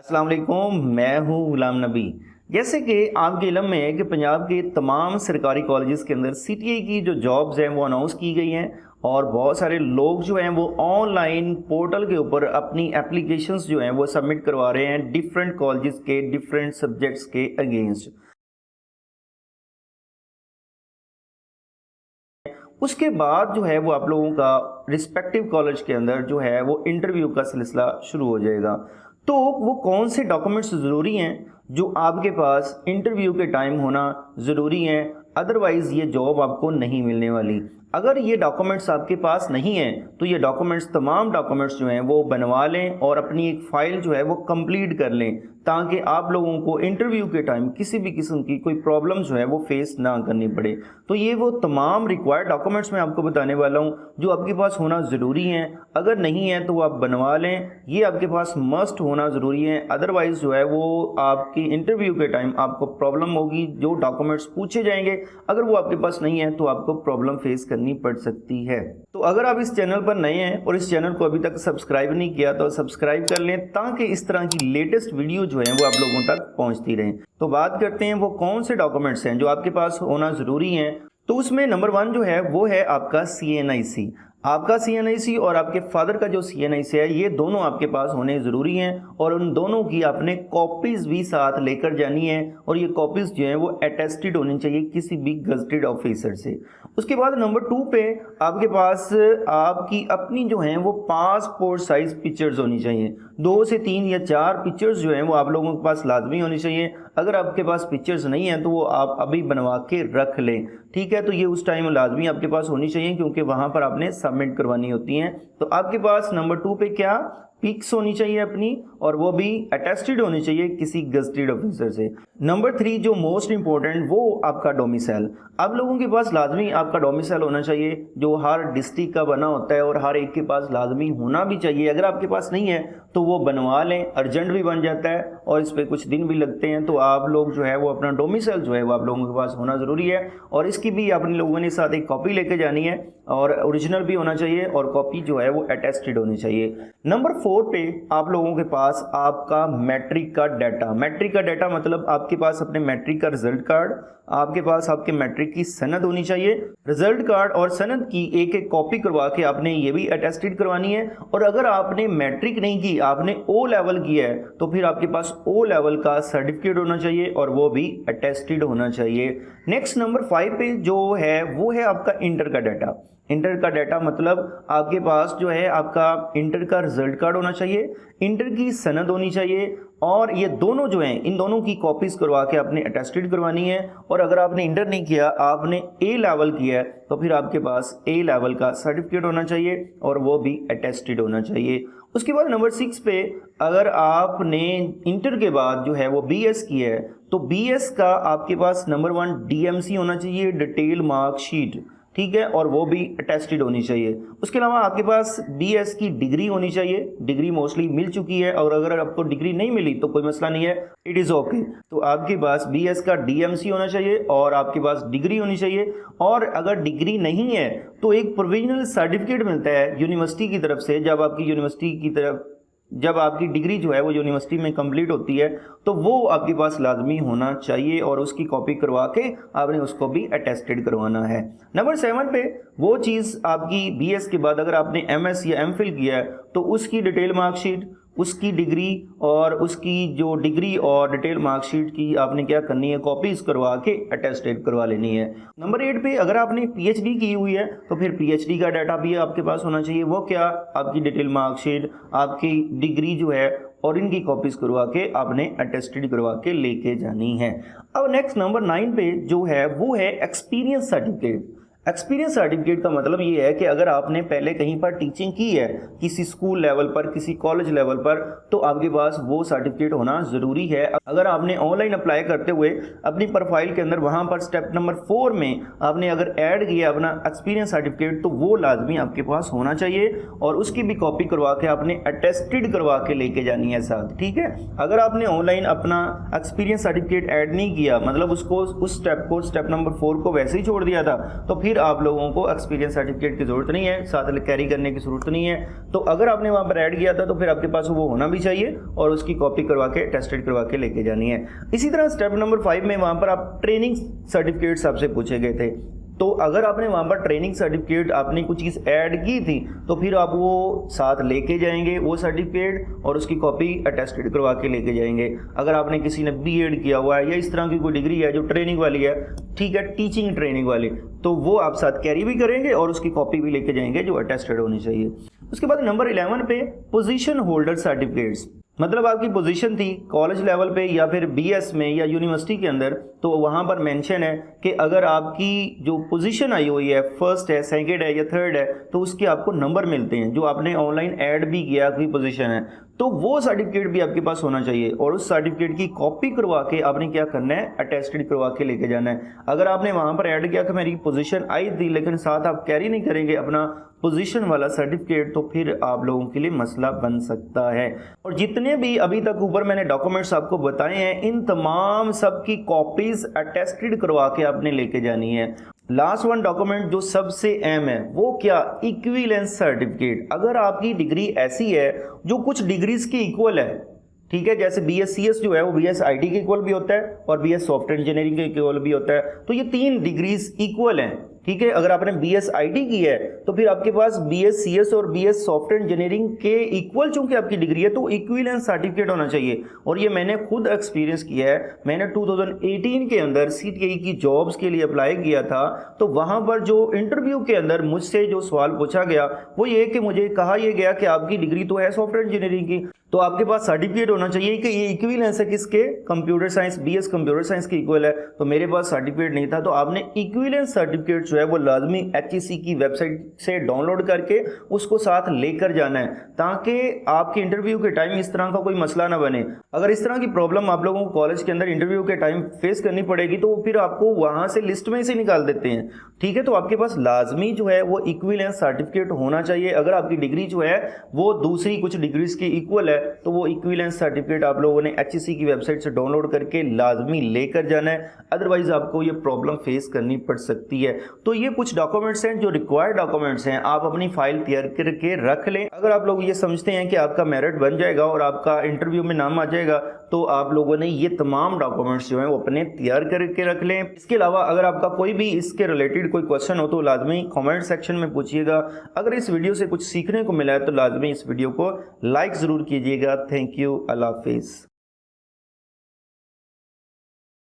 अस्सलाम वालेकुम, मैं हूँ गुलाम नबी। जैसे कि आपके इल्म में है कि पंजाब के तमाम सरकारी कॉलेजेस के अंदर सीटीए की जो जॉब्स हैं वो अनाउंस की गई हैं और बहुत सारे लोग जो हैं वो ऑनलाइन पोर्टल के ऊपर अपनी एप्लीकेशंस जो हैं वो सबमिट करवा रहे हैं डिफरेंट कॉलेजेस के डिफरेंट सब्जेक्ट्स के अगेंस्ट। उसके बाद जो है वो आप लोगों का रिस्पेक्टिव कॉलेज के अंदर जो है वो इंटरव्यू का सिलसिला शुरू हो जाएगा। तो वो कौन से डॉक्यूमेंट्स ज़रूरी हैं जो आपके पास इंटरव्यू के टाइम होना ज़रूरी हैं, अदरवाइज़ ये जॉब आपको नहीं मिलने वाली। अगर ये डॉक्यूमेंट्स आपके पास नहीं हैं तो ये डॉक्यूमेंट्स तमाम डॉक्यूमेंट्स जो हैं वो बनवा लें और अपनी एक फ़ाइल जो है वो कंप्लीट कर लें ताकि आप लोगों को इंटरव्यू के टाइम किसी भी किस्म की कोई प्रॉब्लम जो है वो फेस ना करनी पड़े। तो ये वो तमाम रिक्वायर्ड डॉक्यूमेंट्स मैं आपको बताने वाला हूँ जो आपके पास होना ज़रूरी हैं। अगर नहीं है तो वो आप बनवा लें, ये आपके पास मस्ट होना ज़रूरी है, अदरवाइज़ जो है वो आपकी इंटरव्यू के टाइम आपको प्रॉब्लम होगी। जो डॉक्यूमेंट्स पूछे जाएंगे अगर वो आपके पास नहीं है तो आपको प्रॉब्लम फेस करनी पड़ सकती है। तो अगर आप इस चैनल पर नए हैं और इस चैनल को अभी तक सब्सक्राइब नहीं किया तो सब्सक्राइब कर लें ताकि इस तरह की लेटेस्ट वीडियो जो है वो आप लोगों तक पहुंचती रहे। तो बात करते हैं वो कौन से डॉक्यूमेंट्स हैं जो आपके पास होना ज़रूरी हैं। तो उसमें नंबर 1 जो है वो है आपका CNIC। आपका CNIC और आपके फादर का जो CNIC है ये दोनों आपके पास होने ज़रूरी हैं और उन दोनों की आपने कॉपीज़ भी साथ लेकर जानी है और ये कॉपीज़ जो हैं वो अटेस्टेड होनी चाहिए किसी भी गज़टेड ऑफिसर से। उसके बाद नंबर 2 पे आपके पास आपकी अपनी जो हैं वो पासपोर्ट साइज़ पिक्चर्स होनी चाहिए। 2 से 3 या 4 पिक्चर्स जो हैं वो आप लोगों के पास लाजमी होनी चाहिए। अगर आपके पास पिक्चर्स नहीं हैं तो वो आप अभी बनवा के रख लें, ठीक है। तो ये उस टाइम लाजमी आपके पास होनी चाहिए क्योंकि वहाँ पर आपने सबमिट करवानी होती हैं। तो आपके पास नंबर 2 पे क्या पिक्स होनी चाहिए अपनी और वो भी अटेस्टेड होनी चाहिए किसी गज़टेड ऑफिसर से। नंबर 3 जो मोस्ट इंपॉर्टेंट वो आपका डोमिसाइल। आप लोगों के पास लाजमी आपका डोमिसाइल होना चाहिए जो हर डिस्ट्रिक्ट का बना होता है और हर एक के पास लाजमी होना भी चाहिए। अगर आपके पास नहीं है तो वो बनवा लें, अर्जेंट भी बन जाता है और इस पर कुछ दिन भी लगते हैं। तो आप लोग जो है वो अपना डोमिसाइल जो है वो आप लोगों के पास होना ज़रूरी है और इसकी भी अपने लोगों ने साथ एक कॉपी लेके जानी है और ओरिजिनल भी होना चाहिए और कॉपी जो है वो अटेस्टेड होनी चाहिए। नंबर 4 पे आप लोगों के पास आपका मैट्रिक का डाटा। मैट्रिक का डाटा मतलब आपके पास अपने मैट्रिक का रिजल्ट कार्ड, आपके पास आपके मैट्रिक की सनद होनी चाहिए। रिजल्ट कार्ड और सनद की एक एक कॉपी करवा के आपने ये भी अटेस्टेड करवानी है। और अगर आपने मैट्रिक नहीं की, आपने O लेवल किया है तो फिर आपके पास O लेवल का सर्टिफिकेट होना चाहिए और वो भी अटेस्टेड होना चाहिए। नेक्स्ट नंबर 5 पे जो है वो है आपका इंटर का डाटा। इंटर का डाटा मतलब आपके पास जो है आपका इंटर का रिजल्ट कार्ड होना चाहिए, इंटर की सनद होनी चाहिए और ये दोनों जो हैं इन दोनों की कॉपीज़ करवा के आपने अटेस्टेड करवानी है। और अगर आपने इंटर नहीं किया, आपने A लेवल किया है तो फिर आपके पास A लेवल का सर्टिफिकेट होना चाहिए और वो भी अटेस्टेड होना चाहिए। उसके बाद नंबर 6 पे अगर आपने इंटर के बाद जो है वो BS किया है तो BS का आपके पास नंबर 1 DMC होना चाहिए, डिटेल मार्कशीट, ठीक है, और वो भी अटेस्टेड होनी चाहिए। उसके अलावा आपके पास BS की डिग्री होनी चाहिए। डिग्री मोस्टली मिल चुकी है और अगर आपको डिग्री नहीं मिली तो कोई मसला नहीं है, इट इज़ ओके। तो आपके पास BS का DMC होना चाहिए और आपके पास डिग्री होनी चाहिए। और अगर डिग्री नहीं है तो एक प्रोविजनल सर्टिफिकेट मिलता है यूनिवर्सिटी की तरफ से। जब आपकी डिग्री जो है वो यूनिवर्सिटी में कंप्लीट होती है तो वो आपके पास लाजमी होना चाहिए और उसकी कॉपी करवा के आपने उसको भी अटेस्टेड करवाना है। नंबर 7 पे वो चीज़ आपकी BS के बाद अगर आपने MS या MPhil किया है तो उसकी डिटेल मार्कशीट, उसकी डिग्री और उसकी जो डिग्री और डिटेल मार्कशीट की आपने क्या करनी है, कॉपीज़ करवा के अटेस्टेड करवा लेनी है। नंबर 8 पे अगर आपने PhD की हुई है तो फिर PhD का डाटा भी आपके पास होना चाहिए। वो क्या, आपकी डिटेल मार्कशीट, आपकी डिग्री जो है और इनकी कॉपीज़ करवा के आपने अटेस्टेड करवा के लेके जानी है। अब नेक्स्ट नंबर 9 पे जो है वो है एक्सपीरियंस सर्टिफिकेट। एक्सपीरियंस सर्टिफिकेट का मतलब ये है कि अगर आपने पहले कहीं पर टीचिंग की है, किसी स्कूल लेवल पर, किसी कॉलेज लेवल पर, तो आपके पास वो सर्टिफिकेट होना ज़रूरी है। अगर आपने ऑनलाइन अप्लाई करते हुए अपनी प्रोफाइल के अंदर वहाँ पर स्टेप नंबर 4 में आपने अगर ऐड किया अपना एक्सपीरियंस सर्टिफिकेट तो वो लाजमी आपके पास होना चाहिए और उसकी भी कॉपी करवा के आपने अटेस्टेड करवा के लेके जानी है साथ, ठीक है। अगर आपने ऑनलाइन अपना एक्सपीरियंस सर्टिफिकेट ऐड नहीं किया, मतलब उसको उस स्टेप नंबर 4 को वैसे ही छोड़ दिया था, तो फिर फिर आप लोगों को एक्सपीरियंस सर्टिफिकेट की ज़रूरत नहीं है, साथ कैरी करने की ज़रूरत नहीं है। तो अगर आपने वहाँ पर ऐड किया था तो फिर आपके पास वो होना भी चाहिए और उसकी कॉपी करवा के टेस्टेड करवा के लेके जानी है। इसी तरह स्टेप नंबर 5 में वहाँ पर आप ट्रेनिंग सर्टिफिकेट्स आपसे पूछे गए थे। तो अगर आपने वहाँ पर ट्रेनिंग सर्टिफिकेट आपने कुछ चीज़ ऐड की थी तो फिर आप वो साथ लेके जाएंगे वो सर्टिफिकेट और उसकी कॉपी अटेस्टेड करवा के लेके जाएंगे। अगर आपने किसी ने बीएड किया हुआ है या इस तरह की कोई डिग्री है जो ट्रेनिंग वाली है, ठीक है, टीचिंग ट्रेनिंग वाली, तो वो आप साथ कैरी भी करेंगे और उसकी कॉपी भी लेके जाएंगे जो अटेस्टेड होनी चाहिए। उसके बाद नंबर 11 पे पोजीशन होल्डर सर्टिफिकेट्स, मतलब आपकी पोजीशन थी कॉलेज लेवल पे या फिर बीएस में या यूनिवर्सिटी के अंदर, तो वहाँ पर मेंशन है कि अगर आपकी जो पोजीशन आई हुई है, फर्स्ट है, सेकंड है या थर्ड है, तो उसके आपको नंबर मिलते हैं। जो आपने ऑनलाइन ऐड भी किया कोई पोजीशन है तो वो सर्टिफिकेट भी आपके पास होना चाहिए और उस सर्टिफिकेट की कॉपी करवा के आपने क्या करना है, अटेस्टेड करवा के लेके जाना है। अगर आपने वहाँ पर ऐड किया कि मेरी पोजीशन आई थी लेकिन साथ आप कैरी नहीं करेंगे अपना पोजीशन वाला सर्टिफिकेट, तो फिर आप लोगों के लिए मसला बन सकता है। और जितने भी अभी तक ऊपर मैंने डॉक्यूमेंट्स आपको बताए हैं, इन तमाम सब की कॉपीज अटेस्टेड करवा के आपने लेके जानी है। लास्ट वन डॉक्यूमेंट जो सबसे अहम है वो क्या, इक्विवेलेंस सर्टिफिकेट। अगर आपकी डिग्री ऐसी है जो कुछ डिग्रीज की इक्वल है, ठीक है, जैसे BScs जो है वो BS IT के इक्वल भी होता है और BS सॉफ्टवेयर इंजीनियरिंग के इक्वल भी होता है, तो ये 3 डिग्रीज इक्वल हैं, ठीक है। अगर आपने BS IT की है तो फिर आपके पास BScs और BS सॉफ्टवेयर इंजीनियरिंग के इक्वल चूंकि आपकी डिग्री है तो इक्विवेलेंस सर्टिफिकेट होना चाहिए। और ये मैंने खुद एक्सपीरियंस किया है। मैंने 2018 के अंदर CTI की जॉब्स के लिए अप्लाई किया था, तो वहां पर जो इंटरव्यू के अंदर मुझसे जो सवाल पूछा गया वो ये कि मुझे कहा यह गया कि आपकी डिग्री तो है सॉफ्टवेयर इंजीनियरिंग की, तो आपके पास सर्टिफिकेट होना चाहिए कि ये इक्विवेलेंस है किसके, computer science, BS computer science के इक्वल है। तो मेरे पास सर्टिफिकेट नहीं था, तो आपने इक्विवेलेंस सर्टिफिकेट जो है वो लाजमी HEC की वेबसाइट से डाउनलोड करके उसको साथ लेकर जाना है ताकि आपके इंटरव्यू के टाइम इस तरह का कोई मसला ना बने। अगर इस तरह की प्रॉब्लम आप लोगों को कॉलेज के अंदर इंटरव्यू के टाइम फेस करनी पड़ेगी तो फिर आपको वहां से लिस्ट में से निकाल देते हैं, ठीक है। तो आपके पास लाजमी जो है वो इक्विवेलेंस सर्टिफिकेट होना चाहिए। अगर आपकी डिग्री जो है वो दूसरी कुछ डिग्रीज की इक्वल है तो वो इक्विवेलेंस सर्टिफिकेट आप लोगों ने HEC की वेबसाइट से डाउनलोड करके लाजमी लेकर जाना है, अदरवाइज आपको ये प्रॉब्लम फेस करनी पड़ सकती है। तो ये कुछ डॉक्यूमेंट्स हैं जो रिक्वायर्ड डॉक्यूमेंट्स हैं, आप अपनी फाइल तैयार करके रख लें। अगर आप लोग ये समझते हैं कि आपका मेरिट बन जाएगा और आपका इंटरव्यू में नाम आ जाएगा तो आप लोगों ने ये तमाम डॉक्यूमेंट्स जो हैं वो अपने तैयार करके रख लें। इसके अलावा अगर आपका कोई भी इसके रिलेटेड कोई क्वेश्चन हो तो लाजमी कमेंट सेक्शन में पूछिएगा। अगर इस वीडियो से कुछ सीखने को मिला है तो लाजमी इस वीडियो को लाइक ज़रूर कीजिएगा। थैंक यू, अल्लाह हाफिज़।